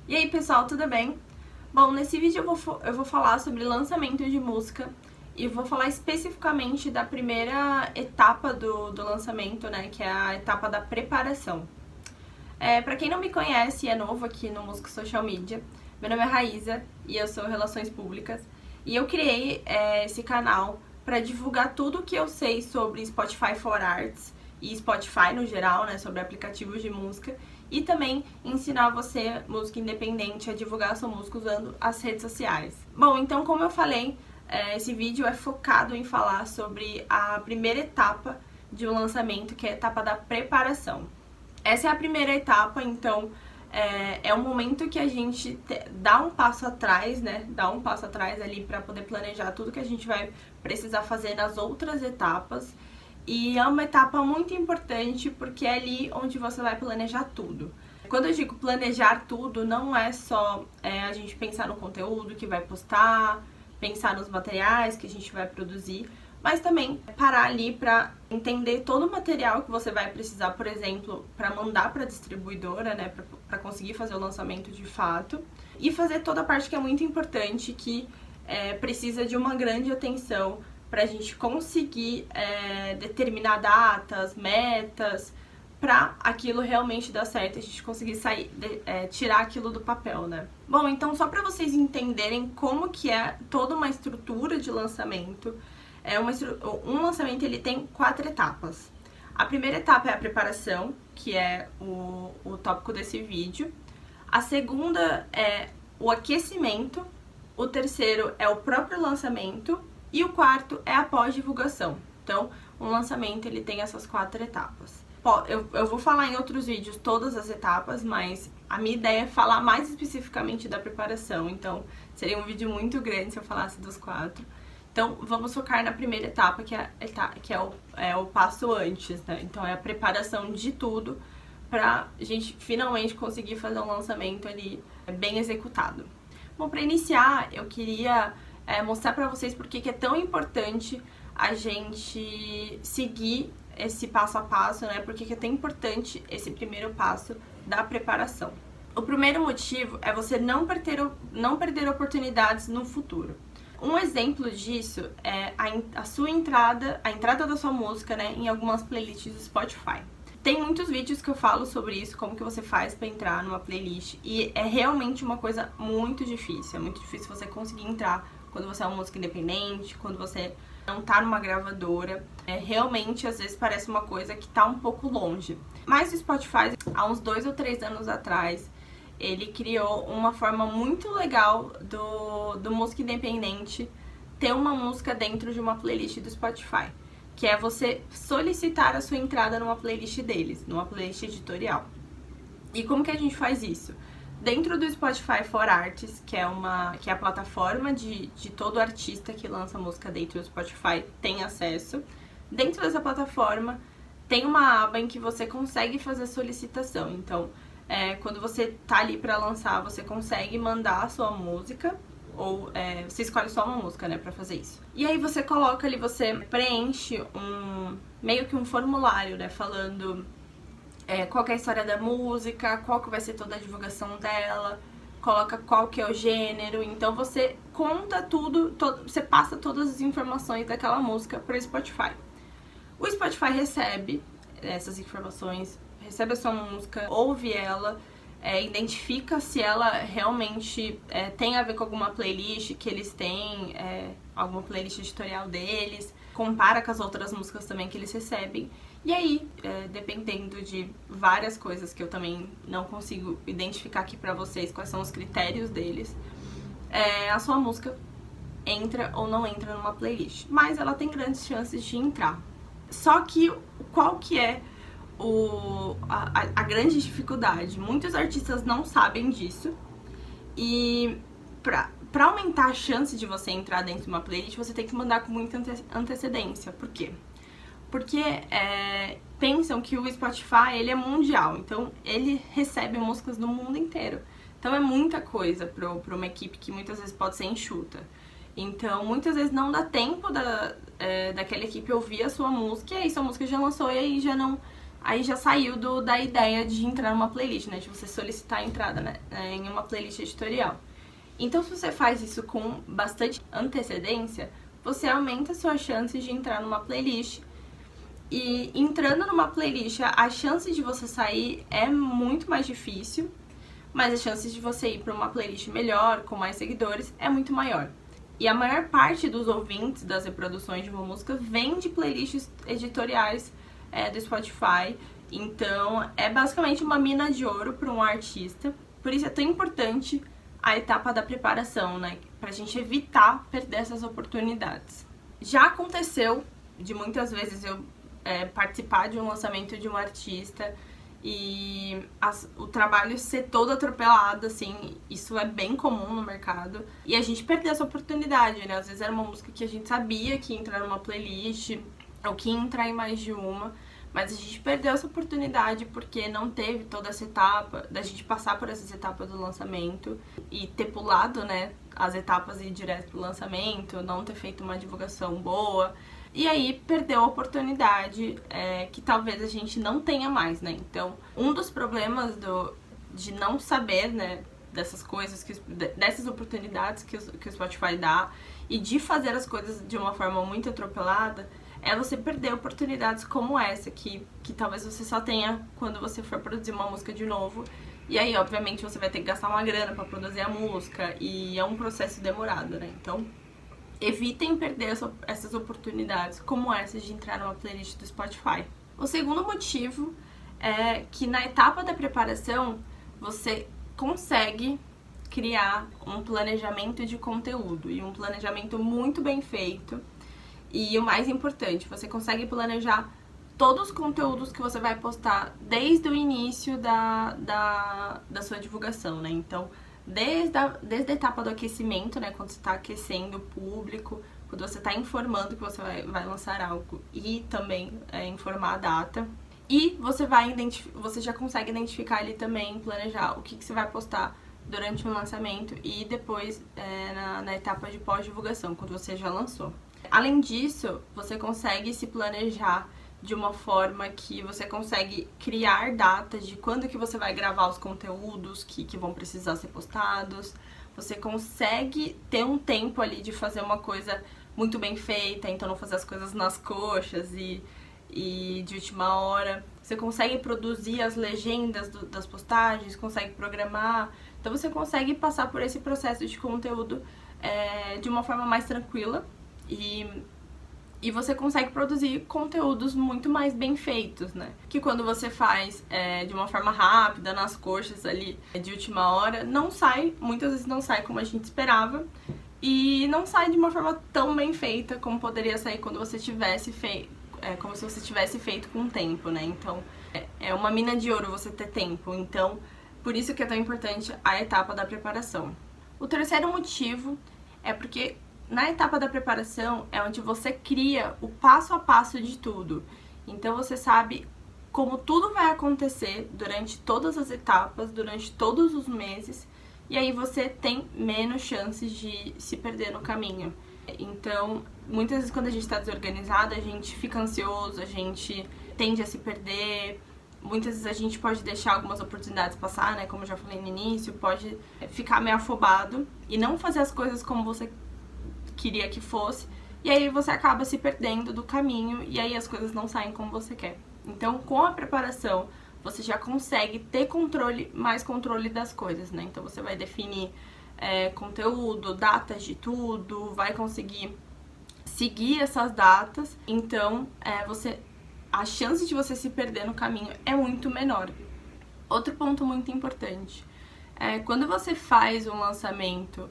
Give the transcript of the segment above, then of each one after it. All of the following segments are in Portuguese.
E aí pessoal, tudo bem? Bom, nesse vídeo eu vou falar sobre lançamento de música e vou falar especificamente da primeira etapa do lançamento, né, que é a etapa da preparação. Pra quem não me conhece e é novo aqui no Música Social Media, meu nome é Raíza e eu sou Relações Públicas e eu criei esse canal para divulgar tudo o que eu sei sobre Spotify for Arts e Spotify no geral, né, sobre aplicativos de música, e também ensinar você, música independente, a divulgar a sua música usando as redes sociais. Bom, então como eu falei, esse vídeo é focado em falar sobre a primeira etapa de um lançamento, que é a etapa da preparação. Essa é a primeira etapa, então é um momento que a gente dá um passo atrás, né? Dá um passo atrás ali para poder planejar tudo que a gente vai precisar fazer nas outras etapas. E é uma etapa muito importante porque é ali onde você vai planejar tudo. Quando eu digo planejar tudo, não é só a gente pensar no conteúdo que vai postar, pensar nos materiais que a gente vai produzir, mas também parar ali para entender todo o material que você vai precisar, por exemplo, para mandar para a distribuidora, né, para conseguir fazer o lançamento de fato, e fazer toda a parte que é muito importante, que precisa de uma grande atenção para a gente conseguir determinar datas, metas, para aquilo realmente dar certo e a gente conseguir sair, tirar aquilo do papel, né? Bom, então só para vocês entenderem como que é toda uma estrutura de lançamento, um lançamento ele tem 4 etapas. A primeira etapa é a preparação, que é o tópico desse vídeo. A segunda é o aquecimento. O terceiro é o próprio lançamento. E o quarto é a pós-divulgação. Então, um lançamento ele tem essas 4 etapas. Eu vou falar em outros vídeos todas as etapas, mas a minha ideia é falar mais especificamente da preparação. Então, seria um vídeo muito grande se eu falasse dos 4. Então, vamos focar na primeira etapa, que é o passo antes, né? Então, é a preparação de tudo pra gente finalmente conseguir fazer um lançamento ali bem executado. Bom, para iniciar, eu queria mostrar pra vocês por que é tão importante a gente seguir esse passo a passo, né? Por que é tão importante esse primeiro passo da preparação. O primeiro motivo é você não perder oportunidades no futuro. Um exemplo disso é a entrada da sua música, né, em algumas playlists do Spotify. Tem muitos vídeos que eu falo sobre isso, como que você faz pra entrar numa playlist, e é realmente uma coisa muito difícil. É muito difícil você conseguir entrar quando você é uma música independente, quando você não tá numa gravadora. Realmente, às vezes, parece uma coisa que tá um pouco longe. Mas o Spotify, há uns 2 ou 3 anos atrás, ele criou uma forma muito legal do música independente ter uma música dentro de uma playlist do Spotify, que é você solicitar a sua entrada numa playlist deles, numa playlist editorial. E como que a gente faz isso? Dentro do Spotify for Arts, que é a plataforma de todo artista que lança música dentro do Spotify tem acesso, dentro dessa plataforma tem uma aba em que você consegue fazer solicitação. Então, quando você tá ali pra lançar, você consegue mandar a sua música, ou você escolhe só uma música, né, pra fazer isso. E aí você coloca ali, você preenche meio que um formulário, né, falando qual que é a história da música, qual que vai ser toda a divulgação dela, coloca qual que é o gênero. Então você conta tudo, você passa todas as informações daquela música pro Spotify. O Spotify recebe essas informações, recebe a sua música, ouve ela, identifica se ela realmente tem a ver com alguma playlist que eles têm, alguma playlist editorial deles, compara com as outras músicas também que eles recebem. E aí, dependendo de várias coisas que eu também não consigo identificar aqui pra vocês, quais são os critérios deles, a sua música entra ou não entra numa playlist. Mas ela tem grandes chances de entrar. Só que, qual que é a grande dificuldade? Muitos artistas não sabem disso, e pra aumentar a chance de você entrar dentro de uma playlist, você tem que mandar com muita antecedência. Por quê? Porque pensam que o Spotify ele é mundial, então ele recebe músicas do mundo inteiro. Então é muita coisa pra uma equipe que muitas vezes pode ser enxuta. Então muitas vezes não dá tempo daquela equipe ouvir a sua música, e aí sua música já lançou e aí já aí já saiu da ideia de entrar numa playlist, né? De você solicitar a entrada, né, em uma playlist editorial. Então, se você faz isso com bastante antecedência, você aumenta a sua chance de entrar numa playlist. E entrando numa playlist, a chance de você sair é muito mais difícil, mas as chances de você ir para uma playlist melhor, com mais seguidores, é muito maior. E a maior parte dos ouvintes das reproduções de uma música vem de playlists editoriais do Spotify. Então, é basicamente uma mina de ouro para um artista. Por isso é tão importante a etapa da preparação, né? Pra gente evitar perder essas oportunidades. Já aconteceu de muitas vezes eu participar de um lançamento de um artista e o trabalho ser todo atropelado, assim, isso é bem comum no mercado. E a gente perder essa oportunidade, né? Às vezes era uma música que a gente sabia que ia entrar numa playlist, ou que ia entrar em mais de uma, mas a gente perdeu essa oportunidade porque não teve toda essa etapa, da gente passar por essas etapas do lançamento e ter pulado, né, as etapas e ir direto pro lançamento, não ter feito uma divulgação boa. E aí perdeu a oportunidade que talvez a gente não tenha mais, né? Então, um dos problemas de não saber, né, dessas coisas, dessas oportunidades que o Spotify dá e de fazer as coisas de uma forma muito atropelada, é você perder oportunidades como essa, que talvez você só tenha quando você for produzir uma música de novo. E aí, obviamente, você vai ter que gastar uma grana pra produzir a música, e é um processo demorado, né? Então, evitem perder essas oportunidades como essa de entrar numa playlist do Spotify. O segundo motivo é que na etapa da preparação, você consegue criar um planejamento de conteúdo, e um planejamento muito bem feito. E o mais importante, você consegue planejar todos os conteúdos que você vai postar desde o início da sua divulgação, né? Então, desde a etapa do aquecimento, né? Quando você está aquecendo o público, quando você está informando que você vai lançar algo, e também informar a data. E você já consegue identificar ali também, planejar o que você vai postar durante o lançamento e depois na etapa de pós-divulgação, quando você já lançou. Além disso, você consegue se planejar de uma forma que você consegue criar datas de quando que você vai gravar os conteúdos que vão precisar ser postados. Você consegue ter um tempo ali de fazer uma coisa muito bem feita, então não fazer as coisas nas coxas e de última hora. Você consegue produzir as legendas das postagens, consegue programar. Então você consegue passar por esse processo de conteúdo de uma forma mais tranquila. E você consegue produzir conteúdos muito mais bem feitos, né? Que quando você faz de uma forma rápida, nas coxas ali, de última hora, muitas vezes não sai como a gente esperava. E não sai de uma forma tão bem feita como poderia sair quando você tivesse feito, como se você tivesse feito com tempo, né? Então, é uma mina de ouro você ter tempo. Então, por isso que é tão importante a etapa da preparação. O terceiro motivo é porque na etapa da preparação é onde você cria o passo a passo de tudo. Então você sabe como tudo vai acontecer durante todas as etapas, durante todos os meses, e aí você tem menos chances de se perder no caminho. Então, muitas vezes quando a gente está desorganizado, a gente fica ansioso, a gente tende a se perder. Muitas vezes a gente pode deixar algumas oportunidades passar, né? Como eu já falei no início, pode ficar meio afobado e não fazer as coisas como você queria que fosse, e aí você acaba se perdendo do caminho e aí as coisas não saem como você quer. Então, com a preparação, você já consegue ter mais controle das coisas, né? Então você vai definir conteúdo, datas de tudo, vai conseguir seguir essas datas, então a chance de você se perder no caminho é muito menor. Outro ponto muito importante, quando você faz um lançamento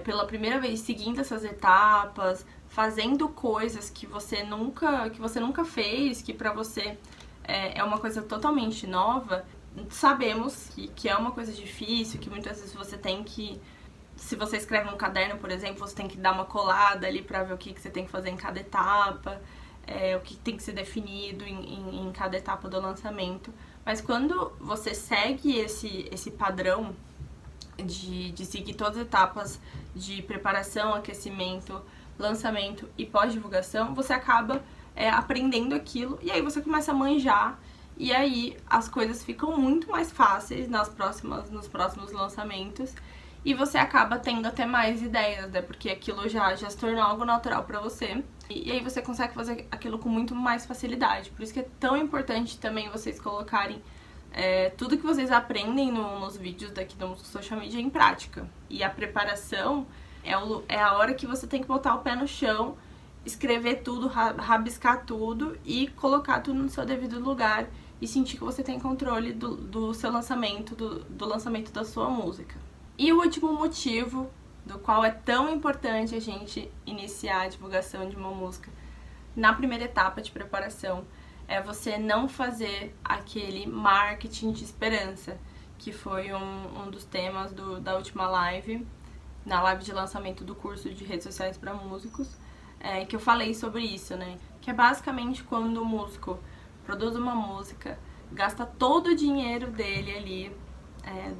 pela primeira vez, seguindo essas etapas, fazendo coisas que você nunca fez, que pra você é uma coisa totalmente nova, sabemos que é uma coisa difícil, que muitas vezes você tem que, se você escreve num caderno, por exemplo, você tem que dar uma colada ali pra ver o que você tem que fazer em cada etapa, o que tem que ser definido em cada etapa do lançamento. Mas quando você segue esse padrão de seguir todas as etapas de preparação, aquecimento, lançamento e pós-divulgação, você acaba aprendendo aquilo, e aí você começa a manjar, e aí as coisas ficam muito mais fáceis nos próximos lançamentos, e você acaba tendo até mais ideias, né? Porque aquilo já se tornou algo natural pra você. E aí você consegue fazer aquilo com muito mais facilidade. Por isso que é tão importante também vocês colocarem tudo que vocês aprendem nos vídeos daqui do Música Social Media em prática. E a preparação é a hora que você tem que botar o pé no chão, escrever tudo, rabiscar tudo e colocar tudo no seu devido lugar e sentir que você tem controle do seu lançamento, do lançamento da sua música. E o último motivo do qual é tão importante a gente iniciar a divulgação de uma música na primeira etapa de preparação é você não fazer aquele marketing de esperança, que foi um dos temas da última live, na live de lançamento do curso de redes sociais para músicos, que eu falei sobre isso, né? Que é basicamente quando o músico produz uma música, gasta todo o dinheiro dele ali,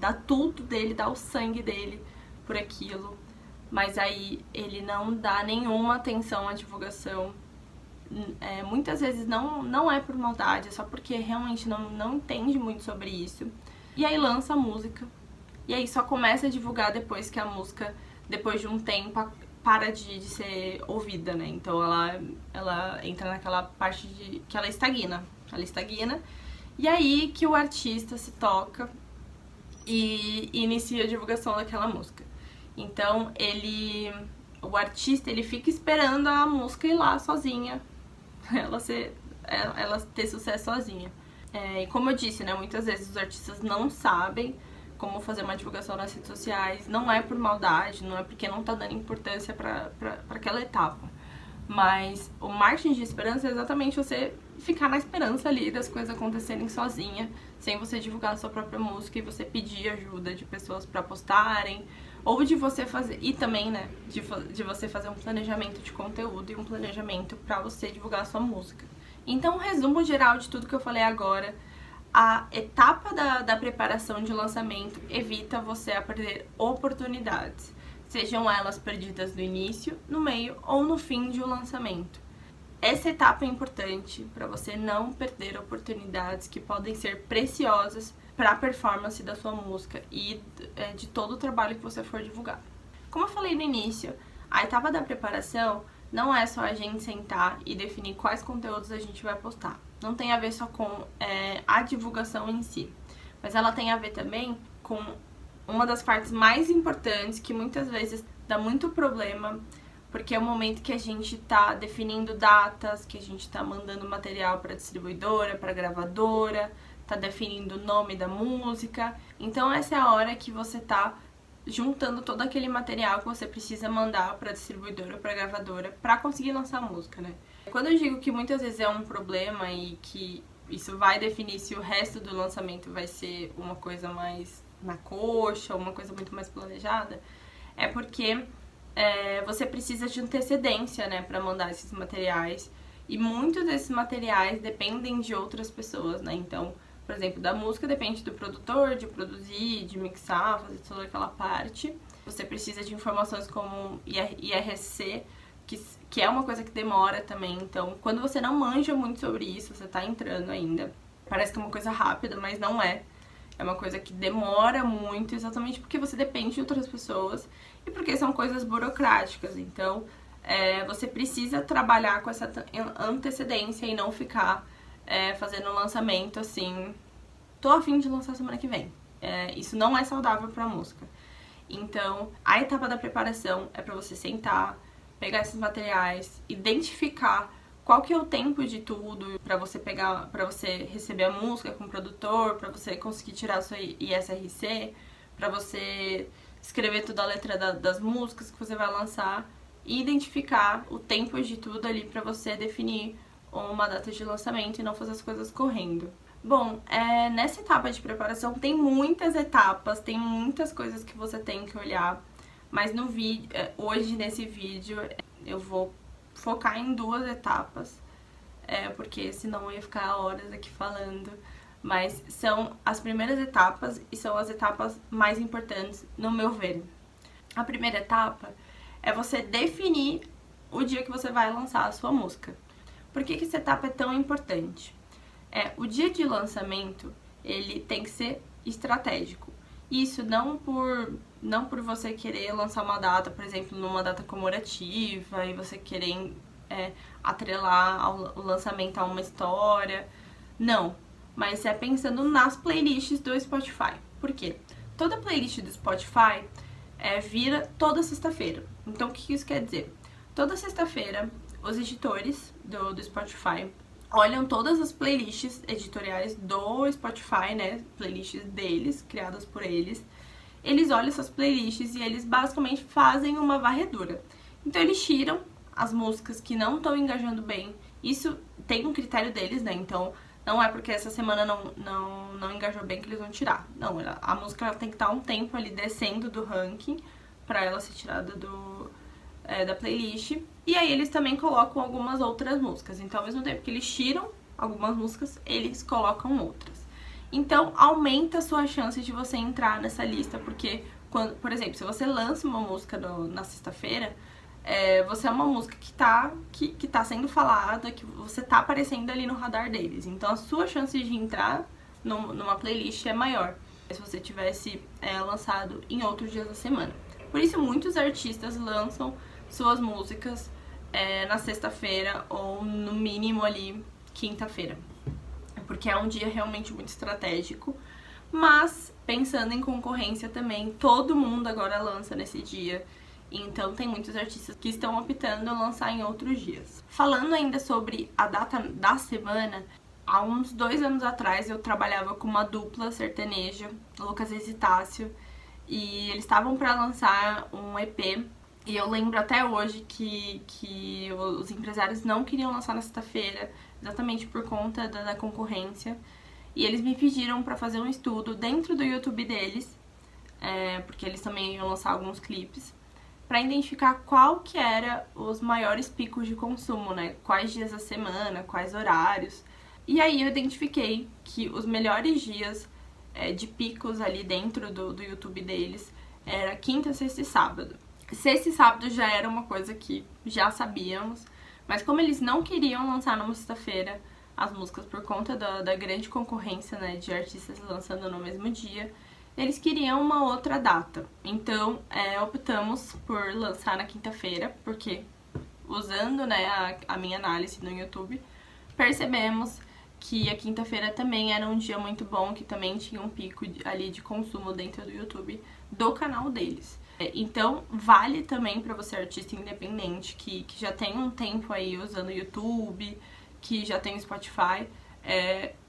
dá tudo dele, dá o sangue dele por aquilo, mas aí ele não dá nenhuma atenção à divulgação. Muitas vezes não é por maldade, é só porque realmente não entende muito sobre isso. E aí lança a música, e aí só começa a divulgar depois que a música, depois de um tempo, para de ser ouvida, né? Então ela entra naquela parte que ela estagna. E aí que o artista se toca e inicia a divulgação daquela música. Então o artista ele fica esperando a música ir lá sozinha, ela ter sucesso sozinha. E como eu disse, né, muitas vezes os artistas não sabem como fazer uma divulgação nas redes sociais, não é por maldade, não é porque não tá dando importância pra aquela etapa. Mas o marketing de esperança é exatamente você ficar na esperança ali das coisas acontecerem sozinha, sem você divulgar a sua própria música e você pedir ajuda de pessoas pra postarem, ou de você fazer, e também, né, de você fazer um planejamento de conteúdo e um planejamento pra você divulgar a sua música. Então, um resumo geral de tudo que eu falei agora: a etapa da preparação de lançamento evita você a perder oportunidades, sejam elas perdidas no início, no meio ou no fim de um lançamento. Essa etapa é importante para você não perder oportunidades que podem ser preciosas para a performance da sua música e de todo o trabalho que você for divulgar. Como eu falei no início, a etapa da preparação não é só a gente sentar e definir quais conteúdos a gente vai postar. Não tem a ver só com a divulgação em si, mas ela tem a ver também com uma das partes mais importantes, que muitas vezes dá muito problema, porque é o momento que a gente tá definindo datas, que a gente tá mandando material para distribuidora, para gravadora, tá definindo o nome da música. Então essa é a hora que você tá juntando todo aquele material que você precisa mandar para distribuidora, para gravadora, para conseguir lançar a música, né? Quando eu digo que muitas vezes é um problema e que isso vai definir se o resto do lançamento vai ser uma coisa mais na coxa, uma coisa muito mais planejada, é porque você precisa de antecedência, né, para mandar esses materiais, e muitos desses materiais dependem de outras pessoas, né? Então, por exemplo, da música depende do produtor, de produzir, de mixar, fazer toda aquela parte. Você precisa de informações como IRC, que é uma coisa que demora também. Então, quando você não manja muito sobre isso, você tá entrando ainda, parece que é uma coisa rápida, mas não é. É uma coisa que demora muito, exatamente porque você depende de outras pessoas e porque são coisas burocráticas. Então, você precisa trabalhar com essa antecedência e não ficar fazendo um lançamento assim, tô a fim de lançar semana que vem. Isso não é saudável pra música. Então, a etapa da preparação é pra você sentar, pegar esses materiais, identificar qual que é o tempo de tudo pra você pegar, para você receber a música com o produtor, pra você conseguir tirar a sua ISRC, pra você escrever toda a letra das músicas que você vai lançar e identificar o tempo de tudo ali pra você definir uma data de lançamento e não fazer as coisas correndo. Bom, nessa etapa de preparação tem muitas etapas, tem muitas coisas que você tem que olhar, mas no vídeo, hoje nesse vídeo eu vou focar em 2 etapas, porque senão eu ia ficar horas aqui falando, mas são as primeiras etapas e são as etapas mais importantes, no meu ver. A primeira etapa é você definir o dia que você vai lançar a sua música. Por que essa etapa é tão importante? O dia de lançamento, ele tem que ser estratégico. Isso não por você querer lançar uma data, por exemplo, numa data comemorativa, e você querer atrelar o lançamento a uma história. Não, mas é pensando nas playlists do Spotify. Por quê? Toda playlist do Spotify vira toda sexta-feira. Então, o que isso quer dizer? Toda sexta-feira, os editores do Spotify olham todas as playlists editoriais do Spotify, né? Playlists deles, criadas por eles. Eles olham essas playlists e eles basicamente fazem uma varredura. Então, eles tiram as músicas que não estão engajando bem. Isso tem um critério deles, né? Então, não é porque essa semana não engajou bem que eles vão tirar. Não, a música ela tem que estar um tempo ali descendo do ranking pra ela ser tirada da playlist. E aí eles também colocam algumas outras músicas. Então, ao mesmo tempo que eles tiram algumas músicas, eles colocam outras. Então, aumenta a sua chance de você entrar nessa lista, porque, por exemplo, se você lança uma música na sexta-feira, você é uma música que tá sendo falada, que você tá aparecendo ali no radar deles. Então, a sua chance de entrar numa playlist é maior se você tivesse lançado em outros dias da semana. Por isso, muitos artistas lançam suas músicas na sexta-feira ou, no mínimo, ali, quinta-feira. Porque é um dia realmente muito estratégico. Mas, pensando em concorrência também, todo mundo agora lança nesse dia. Então, tem muitos artistas que estão optando a lançar em outros dias. Falando ainda sobre a data da semana, há uns 2 anos atrás eu trabalhava com uma dupla sertaneja, Lucas e Ezitácio, e eles estavam para lançar um EP. E eu lembro até hoje que os empresários não queriam lançar na sexta-feira, exatamente por conta da concorrência. E eles me pediram para fazer um estudo dentro do YouTube deles, porque eles também iam lançar alguns clipes, para identificar qual que era os maiores picos de consumo, né? Quais dias da semana, quais horários. E aí eu identifiquei que os melhores dias de picos ali dentro do YouTube deles era quinta, sexta e sábado. Sexta e sábado já era uma coisa que já sabíamos, mas como eles não queriam lançar numa sexta-feira as músicas por conta da grande concorrência, né, de artistas lançando no mesmo dia, eles queriam uma outra data. Então, optamos por lançar na quinta-feira, porque usando, né, a minha análise no YouTube, percebemos que a quinta-feira também era um dia muito bom, que também tinha um pico ali de consumo dentro do YouTube do canal deles. Então, vale também para você, artista independente, que já tem um tempo aí usando o YouTube, que já tem o Spotify,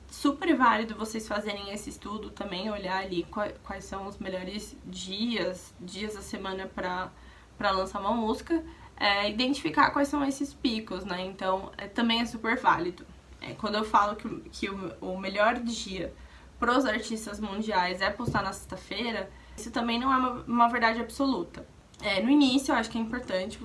super válido vocês fazerem esse estudo também, olhar ali quais são os melhores dias da semana para lançar uma música, identificar quais são esses picos, né? Então, também é super válido. Quando eu falo que o melhor dia para os artistas mundiais é postar na sexta-feira, isso também não é uma verdade absoluta. No início, eu acho que é importante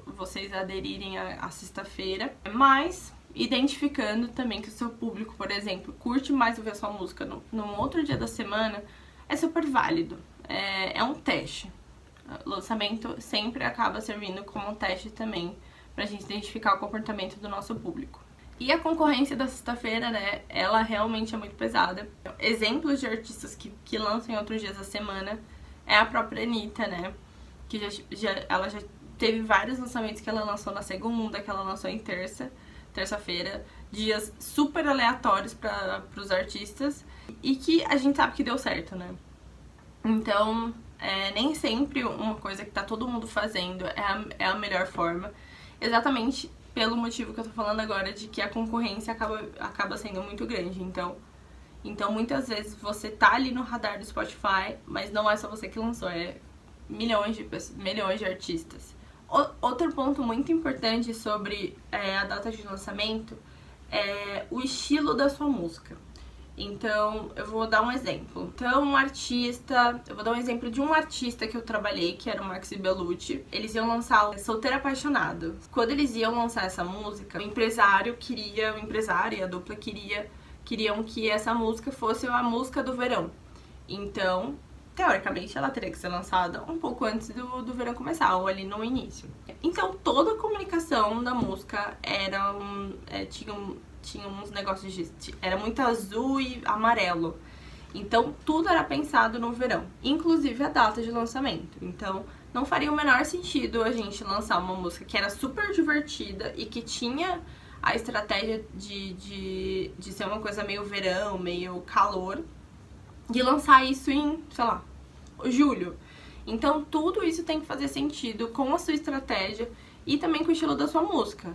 vocês aderirem à sexta-feira, mas identificando também que o seu público, por exemplo, curte mais ouvir a sua música num outro dia da semana, é super válido. É um teste. O lançamento sempre acaba servindo como um teste também pra gente identificar o comportamento do nosso público. E a concorrência da sexta-feira, né, ela realmente é muito pesada. Exemplos de artistas que lançam em outros dias da semana é a própria Anitta, né, que ela já teve vários lançamentos que ela lançou na segunda, que ela lançou em terça-feira, dias super aleatórios para os artistas e que a gente sabe que deu certo, né? Então, nem sempre uma coisa que tá todo mundo fazendo é a melhor forma, exatamente pelo motivo que eu tô falando agora, de que a concorrência acaba sendo muito grande. Então, muitas vezes você tá ali no radar do Spotify, mas não é só você que lançou, milhões de artistas. Outro ponto muito importante sobre a data de lançamento é o estilo da sua música. Então, eu vou dar um exemplo. Então, eu vou dar um exemplo de um artista que eu trabalhei, que era o Marcos e Bellucci. Eles iam lançar o Solteiro Apaixonado. Quando eles iam lançar essa música, o empresário e a dupla queriam que essa música fosse a música do verão. Então, teoricamente, ela teria que ser lançada um pouco antes do verão começar, ou ali no início. Então, toda a comunicação da música tinha uns negócios era muito azul e amarelo. Então, tudo era pensado no verão, inclusive a data de lançamento. Então, não faria o menor sentido a gente lançar uma música que era super divertida e que tinha a estratégia de ser uma coisa meio verão, meio calor, e lançar isso em, sei lá, julho. Então, tudo isso tem que fazer sentido com a sua estratégia e também com o estilo da sua música.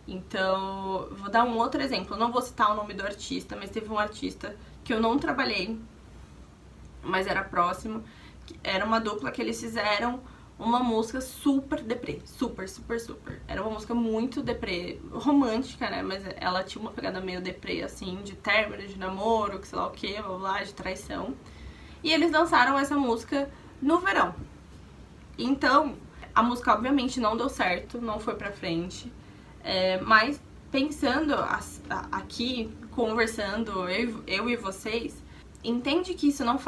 Então, vou dar um outro exemplo. Eu não vou citar o nome do artista, mas teve um artista que eu não trabalhei, mas era próximo. Era uma dupla que eles fizeram uma música super deprê. Super, super, super. Era uma música muito deprê, romântica, né? Mas ela tinha uma pegada meio deprê, assim, de término, de namoro, que sei lá o que, blá, blá, de traição. E eles lançaram essa música no verão. Então, a música obviamente não deu certo, não foi pra frente. Mas pensando aqui, conversando, eu e vocês, entende que isso não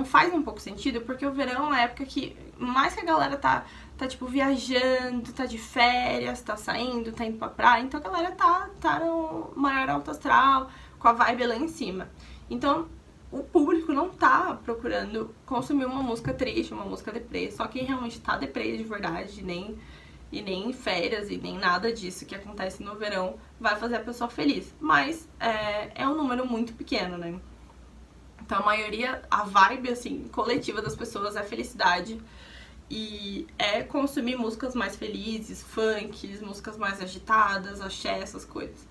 faz um pouco sentido, porque o verão é uma época que mais que a galera tá tipo viajando, tá de férias, tá saindo, tá indo pra praia, então a galera tá no maior alto astral, com a vibe lá em cima. Então, o público não tá procurando consumir uma música triste, uma música deprê, só quem realmente tá deprê de verdade, e nem férias e nem nada disso que acontece no verão vai fazer a pessoa feliz. Mas é um número muito pequeno, né? Então a maioria, a vibe assim, coletiva das pessoas é felicidade e é consumir músicas mais felizes, funks, músicas mais agitadas, axé, essas coisas.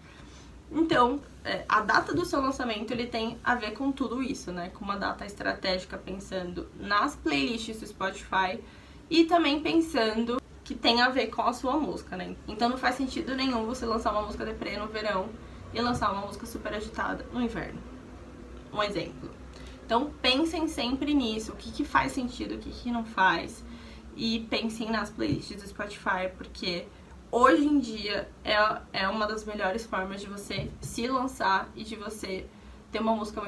Então, a data do seu lançamento, ele tem a ver com tudo isso, né? Com uma data estratégica pensando nas playlists do Spotify e também pensando que tem a ver com a sua música, né? Então não faz sentido nenhum você lançar uma música deprê no verão e lançar uma música super agitada no inverno. Um exemplo. Então pensem sempre nisso, o que faz sentido, o que não faz. E pensem nas playlists do Spotify, porque hoje em dia é uma das melhores formas de você se lançar e de você ter uma música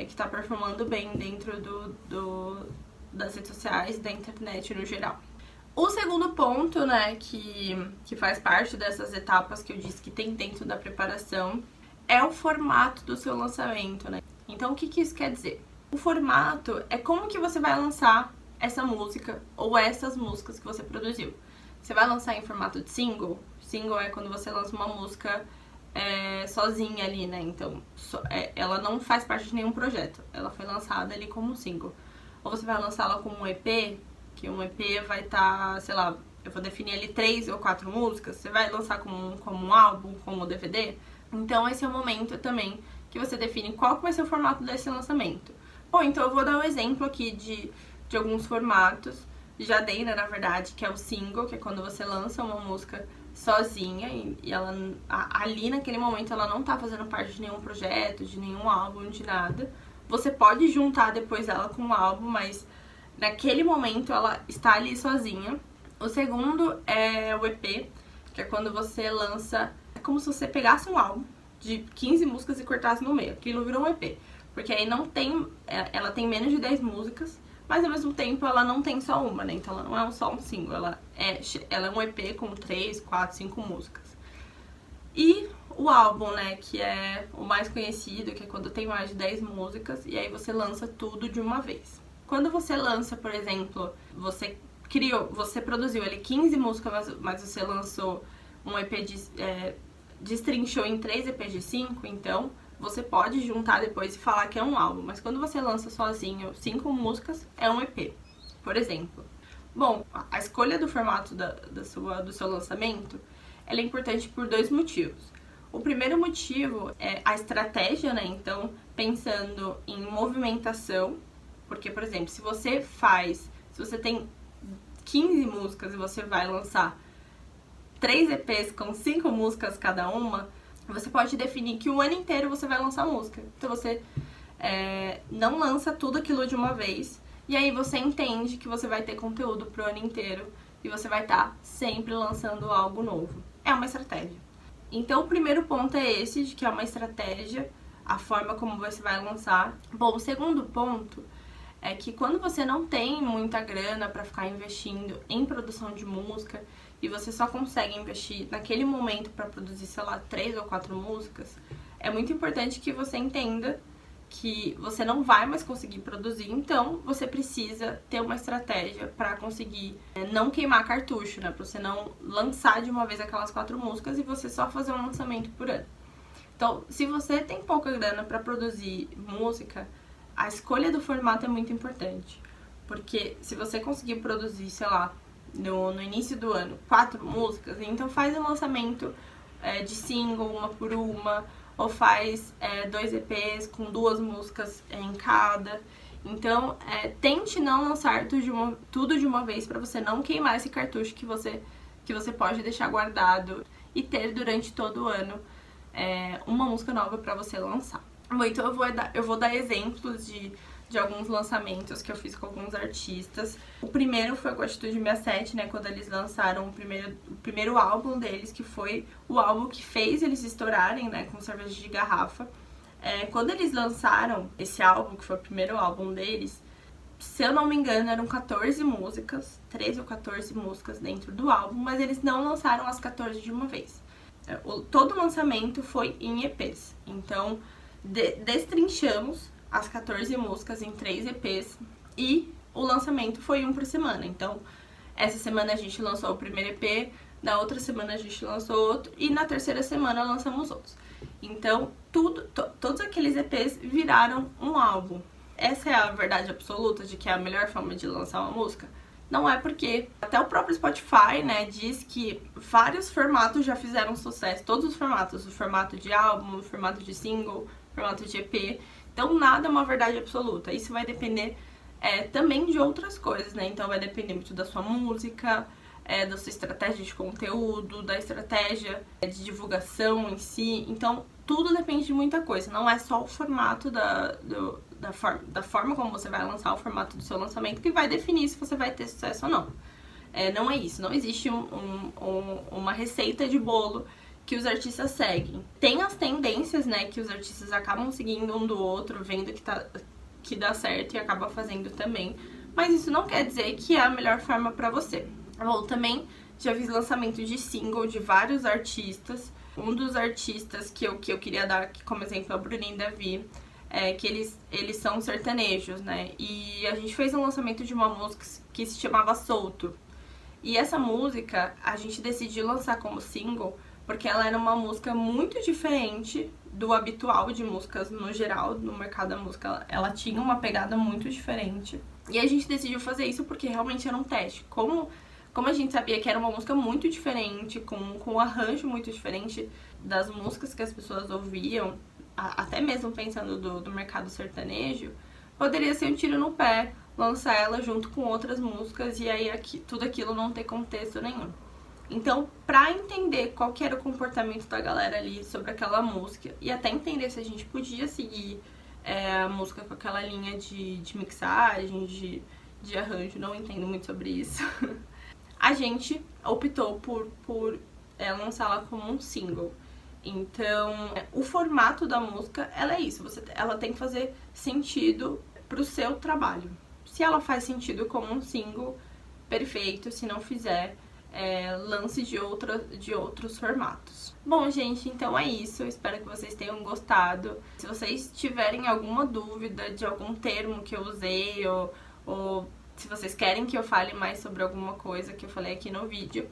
que tá performando bem dentro das redes sociais, da internet no geral. O segundo ponto, né, que faz parte dessas etapas que eu disse que tem dentro da preparação, é o formato do seu lançamento, né? Então, o que isso quer dizer? O formato é como que você vai lançar essa música ou essas músicas que você produziu. Você vai lançar em formato de single? Single é quando você lança uma música sozinha ali, né? Então, ela não faz parte de nenhum projeto. Ela foi lançada ali como single. Ou você vai lançá-la como um EP, que um EP vai estar, sei lá, eu vou definir ali 3 ou 4 músicas. Você vai lançar como um álbum, como um DVD. Então, esse é o momento também que você define qual que vai ser o formato desse lançamento. Bom, então eu vou dar um exemplo aqui de alguns formatos. Já dei, né, na verdade, que é o single, que é quando você lança uma música sozinha e ela ali naquele momento ela não tá fazendo parte de nenhum projeto, de nenhum álbum, de nada. Você pode juntar depois ela com um álbum, mas naquele momento ela está ali sozinha. O segundo é o EP, que é quando você lança... É como se você pegasse um álbum de 15 músicas e cortasse no meio. Aquilo virou um EP. Porque aí não tem... Ela tem menos de 10 músicas, mas ao mesmo tempo ela não tem só uma, né? Então ela não é só um single, ela é um EP com 3, 4, 5 músicas. E o álbum, né, que é o mais conhecido, que é quando tem mais de 10 músicas, e aí você lança tudo de uma vez. Quando você lança, por exemplo, você produziu ali 15 músicas, mas você lançou um EP destrinchou em 3 EPs de 5, então você pode juntar depois e falar que é um álbum. Mas quando você lança sozinho 5 músicas, é um EP, por exemplo. Bom, a escolha do formato do seu lançamento, ela é importante por 2 motivos. O primeiro motivo é a estratégia, né? Então, pensando em movimentação, porque, por exemplo, se você tem 15 músicas e você vai lançar 3 EPs com 5 músicas cada uma, você pode definir que o ano inteiro você vai lançar música. Então você não lança tudo aquilo de uma vez, e aí você entende que você vai ter conteúdo pro ano inteiro e você vai estar sempre lançando algo novo. É uma estratégia. Então o primeiro ponto é esse, de que é uma estratégia, a forma como você vai lançar. Bom, o segundo ponto é que quando você não tem muita grana para ficar investindo em produção de música e você só consegue investir naquele momento para produzir, sei lá, 3 ou 4 músicas, é muito importante que você entenda que você não vai mais conseguir produzir, então você precisa ter uma estratégia para conseguir não queimar cartucho, né? Pra você não lançar de uma vez aquelas 4 músicas e você só fazer um lançamento por ano. Então, se você tem pouca grana para produzir música, a escolha do formato é muito importante. Porque se você conseguir produzir, sei lá, no início do ano, 4 músicas, então faz um lançamento de single, uma por uma, ou faz 2 EPs com 2 músicas em cada. Então, tente não lançar tudo de uma vez para você não queimar esse cartucho que você pode deixar guardado e ter durante todo o ano uma música nova para você lançar. Bom, então eu vou dar exemplos de alguns lançamentos que eu fiz com alguns artistas. O primeiro foi com a Atitude 67, né, quando eles lançaram o primeiro álbum deles, que foi o álbum que fez eles estourarem, né, com Cerveja de Garrafa. Quando eles lançaram esse álbum, que foi o primeiro álbum deles, se eu não me engano, eram 14 músicas, 13 ou 14 músicas dentro do álbum, mas eles não lançaram as 14 de uma vez. Todo o lançamento foi em EPs, então destrinchamos as 14 músicas em 3 EPs e o lançamento foi um por semana. Então, essa semana a gente lançou o primeiro EP, na outra semana a gente lançou outro e na terceira semana lançamos outros. Então, todos aqueles EPs viraram um álbum. Essa é a verdade absoluta de que é a melhor forma de lançar uma música? Não é, porque até o próprio Spotify, né, diz que vários formatos já fizeram sucesso. Todos os formatos, o formato de álbum, o formato de single, o formato de EP. Então nada é uma verdade absoluta. Isso vai depender também de outras coisas, né? Então vai depender muito da sua música, da sua estratégia de conteúdo, da estratégia de divulgação em si. Então tudo depende de muita coisa. Não é só o formato da forma como você vai lançar, o formato do seu lançamento, que vai definir se você vai ter sucesso ou não. Não é isso. Não existe uma receita de bolo que os artistas seguem. Tem as tendências, né, que os artistas acabam seguindo um do outro, vendo que dá certo e acaba fazendo também. Mas isso não quer dizer que é a melhor forma pra você. Bom, também já fiz lançamento de single de vários artistas. Um dos artistas que eu queria dar aqui como exemplo é o Bruninho e Davi, que eles são sertanejos, né? E a gente fez um lançamento de uma música que se chamava Solto. E essa música a gente decidiu lançar como single porque ela era uma música muito diferente do habitual de músicas no geral, no mercado da música. Ela tinha uma pegada muito diferente. E a gente decidiu fazer isso porque realmente era um teste. Como a gente sabia que era uma música muito diferente, com um arranjo muito diferente das músicas que as pessoas ouviam, até mesmo pensando do mercado sertanejo, poderia ser um tiro no pé lançar ela junto com outras músicas e aí tudo aquilo não ter contexto nenhum. Então, pra entender qual que era o comportamento da galera ali sobre aquela música e até entender se a gente podia seguir a música com aquela linha de mixagem, de arranjo, não entendo muito sobre isso, a gente optou por lançá-la como um single. Então, o formato da música, ela é isso, ela tem que fazer sentido pro seu trabalho. Se ela faz sentido como um single, perfeito. Se não fizer, lance de outros formatos. Bom, gente, então é isso. Eu espero que vocês tenham gostado. Se vocês tiverem alguma dúvida de algum termo que eu usei, ou se vocês querem que eu fale mais sobre alguma coisa que eu falei aqui no vídeo,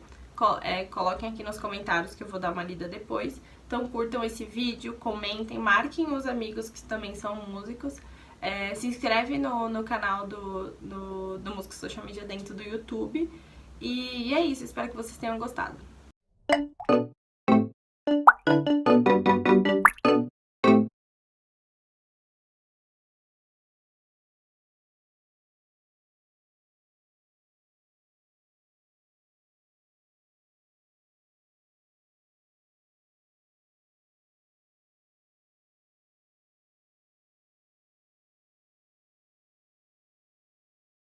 coloquem aqui nos comentários que eu vou dar uma lida depois. Então curtam esse vídeo, comentem, marquem os amigos que também são músicos. Se inscreve no canal do Música Social Media dentro do YouTube. E é isso, espero que vocês tenham gostado.